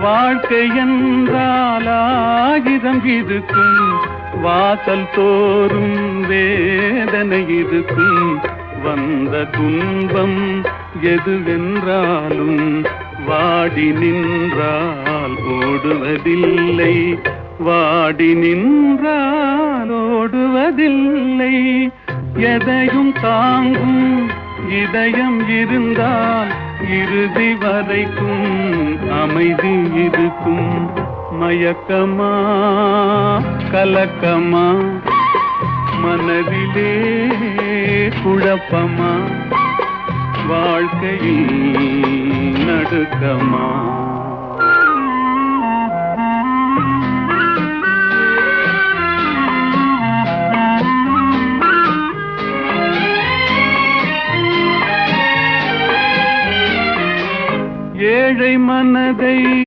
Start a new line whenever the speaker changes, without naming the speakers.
வாழ்க்கை என்றால் ஆயிரம் இருக்கும், வாசல் தோறும் வேதனை இருக்கும். வந்த துன்பம் எதுவென்றாலும் வாடி நின்றால் ஓடுவதில்லை, வாடி நின்றால் ஓடுவதில்லை. எதையும் தாங்கும் இதயம் இருந்தால் இறுதி வரைக்கும் அமைதி இருக்கும். மயக்கமா கலக்கமா, மனதிலே குழப்பமா, வாழ்க்கையில் நடுக்கமா. ஏழை மனதை